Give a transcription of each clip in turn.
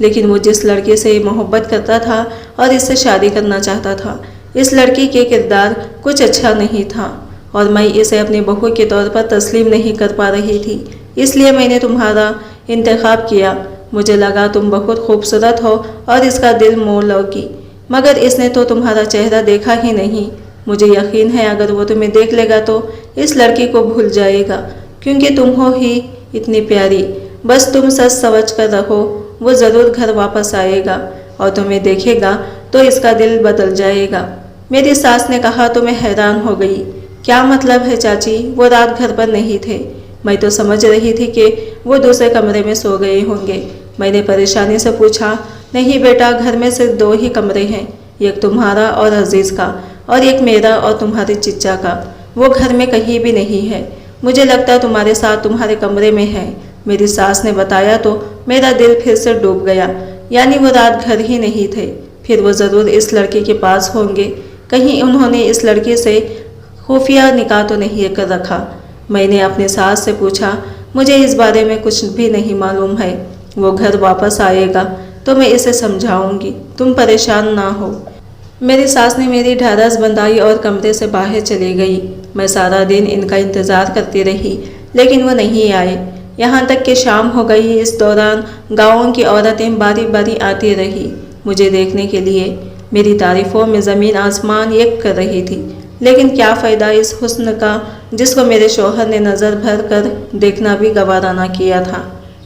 لیکن وہ جس لڑکی سے محبت کرتا تھا اور اس سے شادی کرنا چاہتا تھا، اس لڑکی کے کردار کچھ اچھا نہیں تھا اور میں اسے اپنی بہو کے طور پر تسلیم نہیں کر پا رہی تھی، اس لیے میں نے تمہارا انتخاب کیا۔ مجھے لگا تم بہت خوبصورت ہو اور اس کا دل مول لوگی، مگر اس نے تو تمہارا چہرہ دیکھا ہی نہیں۔ مجھے یقین ہے اگر وہ تمہیں دیکھ لے گا تو اس لڑکی کو بھول جائے گا، کیونکہ تم ہو ہی اتنی پیاری۔ بس تم سچ سمجھ کر رہو، وہ ضرور گھر واپس آئے گا اور تمہیں دیکھے گا تو اس کا دل بدل جائے گا۔ میری ساس نے کہا تو میں حیران ہو گئی۔ کیا مطلب ہے چاچی؟ وہ رات گھر پر نہیں تھے؟ میں تو سمجھ رہی تھی کہ وہ دوسرے کمرے میں سو گئے ہوں گے۔ میں نے پریشانی سے پوچھا، نہیں بیٹا، گھر میں صرف 2 ہی کمرے ہیں، ایک تمہارا اور عزیز کا، اور ایک میرا اور تمہاری چچا کا۔ وہ گھر میں کہیں بھی نہیں ہے۔ مجھے لگتا تمہارے ساتھ تمہارے کمرے میں ہے۔ میری ساس نے بتایا تو میرا دل پھر سے ڈوب گیا، یعنی وہ رات گھر ہی نہیں تھے، پھر وہ ضرور اس لڑکی کے پاس ہوں گے۔ کہیں انہوں نے اس لڑکی سے خفیہ نکاح تو نہیں کر رکھا؟ میں نے اپنی ساس سے پوچھا، مجھے اس بارے میں کچھ بھی نہیں معلوم ہے۔ وہ گھر واپس آئے گا تو میں اسے سمجھاؤں گی، تم پریشان نہ ہو۔ میری ساس نے میری ڈھارس بندائی اور کمرے سے باہر چلی گئی۔ میں سارا دن ان کا انتظار کرتی رہی، لیکن وہ نہیں آئے، یہاں تک کہ شام ہو گئی۔ اس دوران گاؤں کی عورتیں باری باری آتی رہی مجھے دیکھنے کے لیے۔ میری تعریفوں میں زمین آسمان ایک کر رہی تھی، لیکن کیا فائدہ اس حسن کا جس کو میرے شوہر نے نظر بھر کر دیکھنا بھی گوارا نہ کیا تھا۔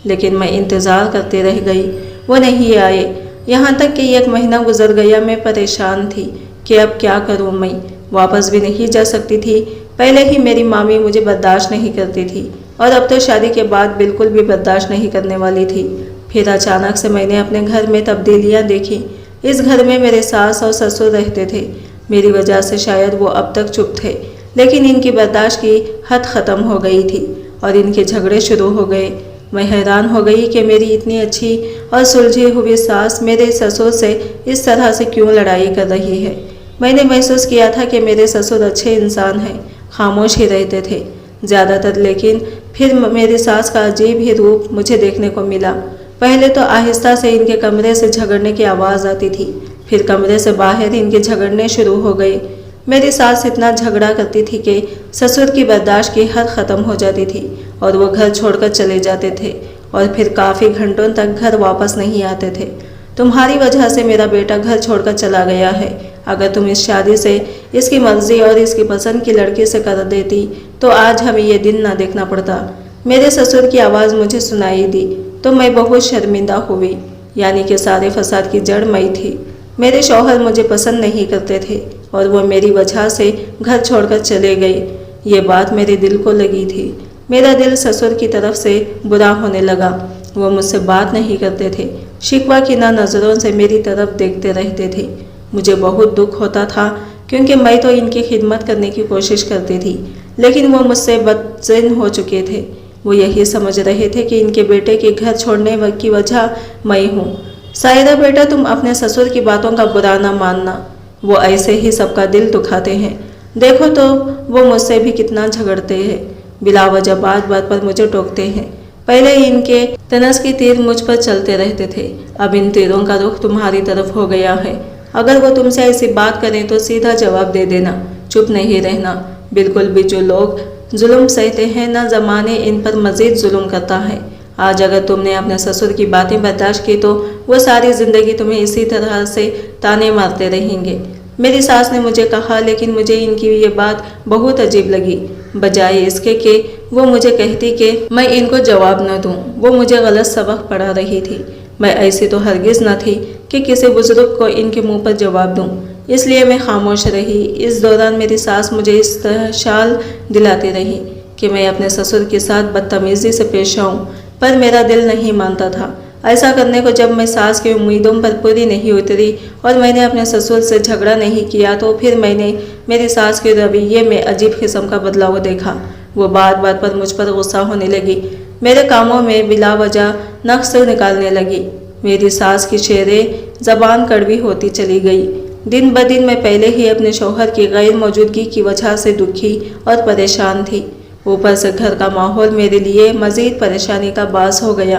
لیکن میں انتظار کرتے رہ گئی، وہ نہیں آئے، یہاں تک کہ 1 مہینہ گزر گیا۔ میں پریشان تھی کہ اب کیا کروں، میں واپس بھی نہیں جا سکتی تھی۔ پہلے ہی میری مامی مجھے برداشت نہیں کرتی تھی اور اب تو شادی کے بعد بالکل بھی برداشت نہیں کرنے والی تھی۔ پھر اچانک سے میں نے اپنے گھر میں تبدیلیاں دیکھی۔ اس گھر میں میرے ساس اور سسر رہتے تھے، میری وجہ سے شاید وہ اب تک چپ تھے، لیکن ان کی برداشت کی حد ختم ہو گئی تھی اور ان کے جھگڑے شروع ہو گئے۔ میں حیران ہو گئی کہ میری اتنی اچھی اور سلجھی ہوئی ساس میرے سسر سے اس طرح سے کیوں لڑائی کر رہی ہے۔ میں نے محسوس کیا تھا کہ میرے سسر اچھے انسان ہیں، خاموش ہی رہتے تھے زیادہ تر، لیکن پھر میری ساس کا عجیب ہی روپ مجھے دیکھنے کو ملا۔ پہلے تو آہستہ سے ان کے کمرے سے جھگڑنے کی آواز آتی تھی، پھر کمرے سے باہر ان کے جھگڑنے شروع ہو گئے۔ میری ساس اتنا جھگڑا کرتی تھی کہ سسر کی برداشت کی حد ختم ہو جاتی تھی اور وہ گھر چھوڑ کر چلے جاتے تھے اور پھر کافی گھنٹوں تک گھر واپس نہیں آتے تھے۔ تمہاری وجہ سے میرا بیٹا گھر چھوڑ کر چلا گیا ہے، اگر تم اس شادی سے اس کی مرضی اور اس کی پسند کی لڑکی سے کر دیتی تو آج ہمیں یہ دن نہ دیکھنا پڑتا۔ میرے سسر کی آواز مجھے سنائی دی تو میں بہت شرمندہ ہوئی، یعنی کہ سارے فساد کی جڑ میں تھی۔ میرے شوہر مجھے پسند نہیں کرتے تھے اور وہ میری وجہ سے گھر چھوڑ کر چلے گئے۔ یہ بات میرے دل کو لگی تھی۔ میرا دل سسر کی طرف سے برا ہونے لگا۔ وہ مجھ سے بات نہیں کرتے تھے، شکوہ کی نہ نظروں سے میری طرف دیکھتے رہتے تھے۔ مجھے بہت دکھ ہوتا تھا کیونکہ میں تو ان کی خدمت کرنے کی کوشش کرتی تھی، لیکن وہ مجھ سے بدظن ہو چکے تھے۔ وہ یہی سمجھ رہے تھے کہ ان کے بیٹے کے گھر چھوڑنے کی وجہ میں ہوں۔ سائرہ بیٹا، تم اپنے سسر کی باتوں کا برا نہ ماننا، وہ ایسے ہی سب کا دل دکھاتے ہیں۔ دیکھو تو وہ مجھ سے بھی کتنا جھگڑتے ہیں، بلا وجہ بات بات پر مجھے ٹوکتے ہیں۔ پہلے ان کے تنس کی تیر مجھ پر چلتے رہتے تھے، اب ان تیروں کا رخ تمہاری طرف ہو گیا ہے۔ اگر وہ تم سے ایسی بات کریں تو سیدھا جواب دے دینا، چپ نہیں رہنا۔ بالکل بھی جو لوگ ظلم سہتے ہیں نہ زمانے ان پر مزید ظلم کرتا ہے۔ آج اگر تم نے اپنے سسر کی باتیں برداشت کی تو وہ ساری زندگی تمہیں اسی طرح سے تانے مارتے رہیں گے۔ میری ساس نے مجھے کہا، لیکن مجھے ان کی یہ بات بہت عجیب لگی۔ بجائے اس کے کہ وہ مجھے کہتی کہ میں ان کو جواب نہ دوں، وہ مجھے غلط سبق پڑھا رہی تھی۔ میں ایسی تو ہرگز نہ تھی کہ کسی بزرگ کو ان کے منہ پر جواب دوں، اس لیے میں خاموش رہی۔ اس دوران میری ساس مجھے اس طرح شال دلاتی رہی کہ میں اپنے سسر کے ساتھ بدتمیزی سے پیش آؤں، پر میرا دل نہیں مانتا تھا ایسا کرنے کو۔ جب میں ساس کی امیدوں پر پوری نہیں اتری اور میں نے اپنے سسر سے جھگڑا نہیں کیا تو پھر میں نے میری ساس کے رویے میں عجیب قسم کا بدلاؤ دیکھا۔ وہ بات بات پر مجھ پر غصہ ہونے لگی، میرے کاموں میں بلا وجہ نقص نکالنے لگی۔ میری ساس کی شیریں زبان کڑوی ہوتی چلی گئی۔ دن بدن میں پہلے ہی اپنے شوہر کی غیر موجودگی کی وجہ سے دکھی اور پریشان تھی، اوپر سے گھر کا ماحول میرے لیے مزید پریشانی کا باعث ہو گیا۔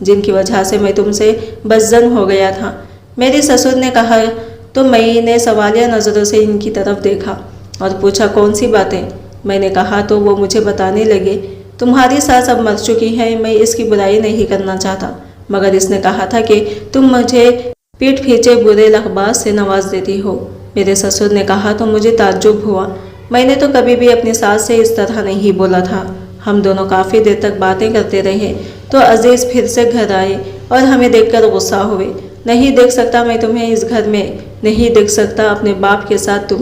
جن کی وجہ سے میں تم سے بدظن ہو گیا تھا۔ میری سسر نے کہا تو میں نے سوالیہ نظروں سے ان کی طرف دیکھا اور پوچھا کون سی باتیں؟ میں نے کہا تو وہ مجھے بتانے لگے تمہاری ساس اب مر چکی ہے، میں اس کی برائی نہیں کرنا چاہتا، مگر اس نے کہا تھا کہ تم مجھے پیٹھ پیچھے برے لقبات سے نواز دیتی ہو۔ میرے سسر نے کہا تو مجھے تعجب ہوا، میں نے تو کبھی بھی اپنی ساس سے اس طرح نہیں بولا تھا۔ ہم دونوں کافی دیر تک باتیں کرتے رہے تو عزیز پھر سے گھر آئے اور ہمیں دیکھ کر غصہ ہوئے۔ نہیں دیکھ سکتا میں تمہیں اس گھر میں، نہیں دیکھ سکتا اپنے باپ کے ساتھ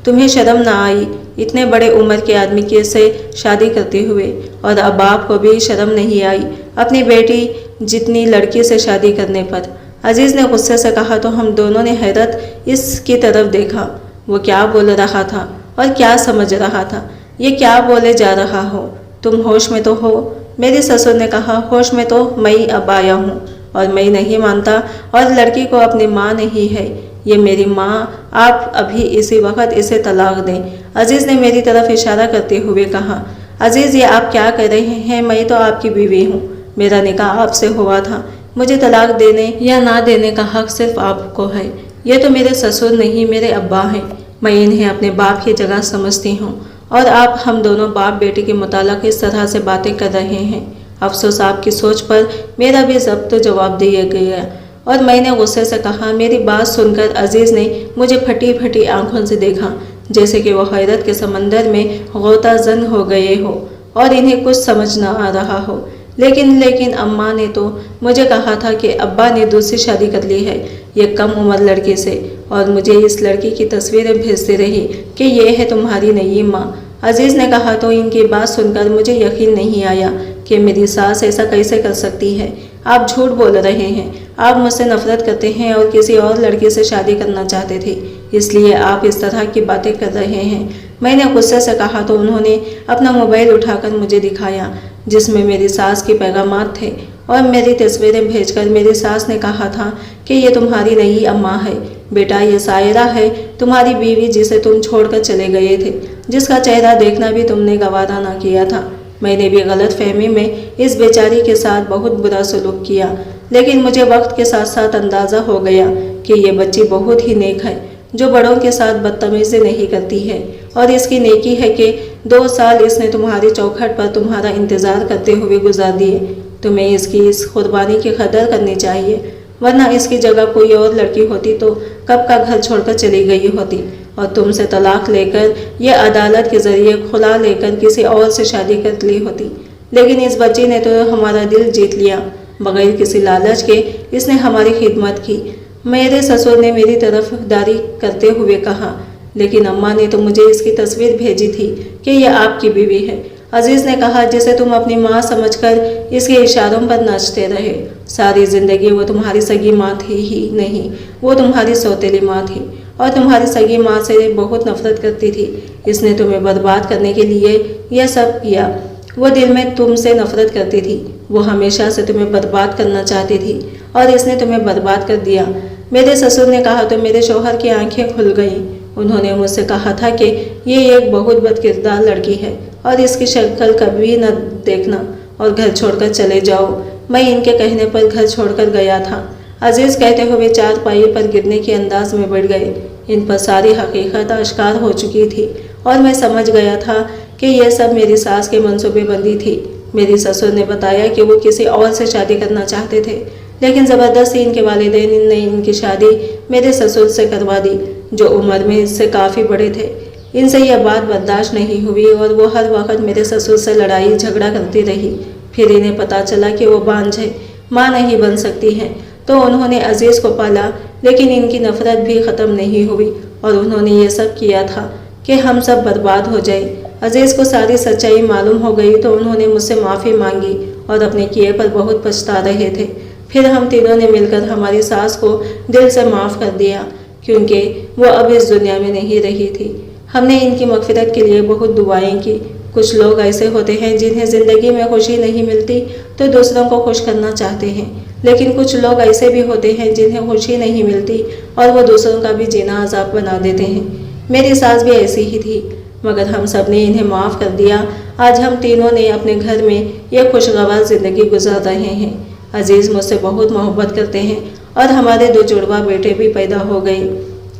تمہیں شرم نہ آئی اتنے بڑے عمر کے آدمی کے سے شادی کرتے ہوئے؟ اور اب باپ کو بھی شرم نہیں آئی اپنی بیٹی جتنی لڑکی سے شادی کرنے پر؟ عزیز نے غصے سے کہا تو ہم دونوں نے حیرت اس کی طرف دیکھا۔ وہ کیا بول رہا تھا اور کیا سمجھ رہا تھا؟ یہ کیا بولے جا رہا ہو؟ تم ہوش میں تو ہو؟ میری سسر نے کہا ہوش میں تو میں اب آیا ہوں، اور میں نہیں مانتا اور لڑکی کو اپنی ماں نہیں ہے، یہ میری ماں، آپ ابھی اسی وقت اسے طلاق دیں۔ عزیز نے میری طرف اشارہ کرتے ہوئے کہا عزیز یہ آپ کیا کہہ رہے ہیں؟ میں تو آپ کی بیوی ہوں، میرا نکاح آپ سے ہوا تھا، مجھے طلاق دینے یا نہ دینے کا حق صرف آپ کو ہے۔ یہ تو میرے سسر نہیں میرے ابا ہیں، میں انہیں اپنے باپ کی جگہ سمجھتی ہوں، اور آپ ہم دونوں باپ بیٹی کے متعلق اس طرح سے باتیں کر رہے ہیں۔ افسوس آپ کی سوچ پر میرا بھی ضبط جواب دیا گیا، اور میں نے غصے سے کہا۔ میری بات سن کر عزیز نے مجھے پھٹی پھٹی آنکھوں سے دیکھا جیسے کہ وہ حیرت کے سمندر میں غوطہ زن ہو گئے ہو اور انہیں کچھ سمجھ نہ آ رہا ہو۔ لیکن اماں نے تو مجھے کہا تھا کہ ابا نے دوسری شادی کر لی ہے یہ کم عمر لڑکے سے، اور مجھے اس لڑکی کی تصویریں بھیجتی رہی کہ یہ ہے تمہاری نئی ماں۔ عزیز نے کہا تو ان کی بات سن کر مجھے یقین نہیں آیا کہ میری ساس ایسا کیسے کر سکتی ہے۔ آپ جھوٹ بول رہے ہیں، آپ مجھ سے نفرت کرتے ہیں اور کسی اور لڑکی سے شادی کرنا چاہتے تھے، اس لیے آپ اس طرح کی باتیں کر رہے ہیں۔ میں نے غصے سے کہا تو انہوں نے اپنا موبائل اٹھا کر مجھے دکھایا جس میں میری ساس کے پیغامات تھے، اور میری تصویریں بھیج کر میری ساس نے کہا تھا کہ یہ تمہاری نئی اماں ہے بیٹا، یہ سائرہ ہے تمہاری بیوی جسے تم چھوڑ کر چلے گئے تھے، جس کا چہرہ دیکھنا بھی تم نے گوارا نہ کیا تھا۔ میں نے بھی غلط فہمی میں اس بیچاری کے ساتھ بہت برا سلوک کیا، لیکن مجھے وقت کے ساتھ ساتھ اندازہ ہو گیا کہ یہ بچی بہت ہی نیک ہے جو بڑوں کے ساتھ بدتمیزی نہیں کرتی ہے، اور اس کی نیکی ہے کہ 2 سال اس نے تمہاری چوکھٹ پر تمہارا انتظار کرتے ہوئے گزار دیے۔ تمہیں اس کی اس قربانی کی قدر کرنی چاہیے، ورنہ اس کی جگہ کوئی اور لڑکی ہوتی تو کب کا گھر چھوڑ کر چلی گئی ہوتی، اور تم سے طلاق لے کر یہ عدالت کے ذریعے خلا لے کر کسی اور سے شادی کر لی ہوتی۔ لیکن اس بچی نے تو ہمارا دل جیت لیا، بغیر کسی لالچ کے اس نے ہماری خدمت کی۔ میرے سسر نے میری طرف داری کرتے ہوئے کہا لیکن اماں نے تو مجھے اس کی تصویر بھیجی تھی کہ یہ آپ کی بیوی ہے۔ عزیز نے کہا جسے تم اپنی ماں سمجھ کر اس کے اشاروں پر ناچتے رہے، ساری زندگی وہ تمہاری سگی ماں تھی ہی نہیں، وہ تمہاری سوتیلی ماں تھی، اور تمہاری سگی ماں سے بہت نفرت کرتی تھی۔ اس نے تمہیں برباد کرنے کے لیے یہ سب کیا۔ وہ دل میں تم سے نفرت کرتی تھی، وہ ہمیشہ سے تمہیں برباد کرنا چاہتی تھی، اور اس نے تمہیں برباد کر دیا۔ میرے سسر نے کہا تو میرے شوہر کی آنکھیں کھل گئیں۔ انہوں نے مجھ سے کہا تھا کہ یہ ایک بہت بد کردار لڑکی ہے اور اس کی شکل کبھی نہ دیکھنا اور گھر چھوڑ کر چلے جاؤ۔ میں ان کے کہنے پر گھر چھوڑ کر گیا تھا۔ عزیز کہتے ہوئے چارپائی پر گرنے کے انداز میں بڑھ گئے۔ ان پر ساری حقیقت آشکار ہو چکی تھی اور میں سمجھ گیا تھا کہ یہ سب میری ساس کے منصوبے بندی تھی۔ میری سسر نے بتایا کہ وہ کسی اور سے شادی کرنا چاہتے تھے، لیکن زبردستی ان کے والدین نے ان کی شادی میرے سسر سے کروا دی جو عمر میں اس سے کافی بڑے تھے۔ ان سے یہ بات برداشت نہیں ہوئی اور وہ ہر وقت میرے سسر سے لڑائی جھگڑا کرتی رہی۔ پھر انہیں پتہ چلا کہ وہ بانجھ ہے، ماں نہیں بن سکتی ہیں، تو انہوں نے عزیز کو پالا، لیکن ان کی نفرت بھی ختم نہیں ہوئی اور انہوں نے یہ سب کیا تھا کہ ہم سب برباد ہو جائیں۔ عزیز کو ساری سچائی معلوم ہو گئی تو انہوں نے مجھ سے معافی مانگی اور اپنے کیے پر بہت پچھتا رہے تھے۔ پھر ہم تینوں نے مل کر ہماری ساس کو دل سے معاف کر دیا کیونکہ وہ اب اس دنیا میں نہیں رہی تھی۔ ہم نے ان کی مغفرت کے لیے بہت دعائیں کی۔ کچھ لوگ ایسے ہوتے ہیں جنہیں زندگی میں خوشی نہیں ملتی تو دوسروں کو خوش کرنا چاہتے ہیں، لیکن کچھ لوگ ایسے بھی ہوتے ہیں جنہیں خوشی نہیں ملتی اور وہ دوسروں کا بھی جینا عذاب بنا دیتے ہیں۔ میری ساس بھی ایسی ہی تھی، مگر ہم سب نے انہیں معاف کر دیا۔ آج ہم تینوں نے اپنے گھر میں یہ خوشگوار زندگی گزار رہے ہیں۔ عزیز مجھ سے بہت محبت کرتے ہیں اور ہمارے 2 جڑواں بیٹے بھی پیدا ہو گئے۔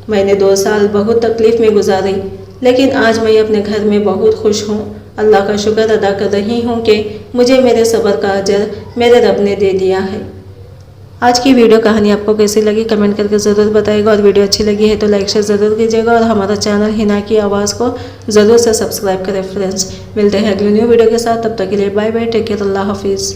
میں نے 2 سال بہت تکلیف میں گزارے، لیکن آج میں اپنے گھر میں بہت خوش ہوں۔ اللہ کا شکر ادا کر رہی ہوں کہ مجھے میرے صبر کا اجر میرے رب نے دے دیا ہے۔ آج کی ویڈیو کہانی آپ کو کیسی لگی کمنٹ کر کے ضرور بتائیے گا، اور ویڈیو اچھی لگی ہے تو لائک شیئر ضرور کیجیے گا، اور ہمارا چینل ہنا کی آواز کو ضرور سے سبسکرائب کریں۔ فرینڈز ملتے ہیں اگلی نیو ویڈیو کے ساتھ، تب تک کے لیے بائے بائے، ٹیک کیئر، اللہ حافظ۔